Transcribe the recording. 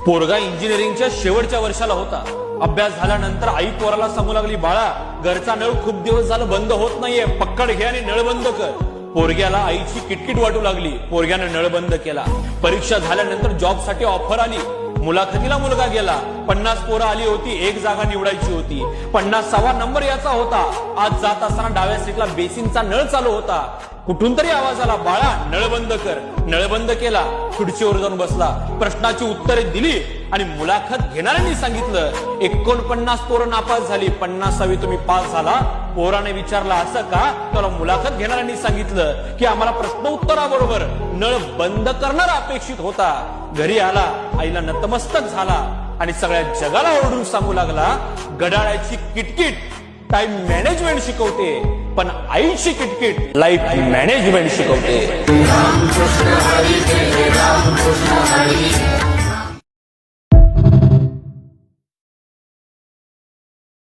पोरगा इंजिनिअरिंगच्या शेवटच्या वर्षाला होता. अभ्यास झाल्यानंतर आई पोराला सांगू लागली, बाळा घरचा नळ खूप दिवस झालं बंद होत नाहीये, पक्कड घे आणि नळ बंद कर. पोरग्याला आईची किटकिट वाटू लागली. पोरग्यानं नळ बंद केला. परीक्षा झाल्यानंतर जॉबसाठी ऑफर आली. मुलाखतीला मुलगा गेला. 50 पोरं आली होती, एक जागा निवडायची होती. 50वा नंबर याचा होता. आज जात असताना डाव्या सीटला बेसिनचा नळ चालू होता. कुठून तरी आवाज आला, बाळा नळ बंद कर. नळ बंद केला. खुर्चीवर जाऊन बसला. प्रश्नाची उत्तरे दिली आणि मुलाखत घेणाऱ्यांनी सांगितलं 49 पोरं नापास झाली, 50वी तुम्ही पास झाला. पोराने विचारला, असं का? त्याला मुलाखत घेणाऱ्यांनी सांगितलं की आम्हाला प्रश्न उत्तराबरोबर नळ बंद करणारा अपेक्षित होता. घरी आला, आईला नतमस्तक झाला आणि सगळ्या जगाला ओरडून सांगू लागला, घड्याळाची किटकिट टाइम मॅनेजमेंट शिकवते, पण आईची किटकिट लाईफ मॅनेजमेंट शिकवते.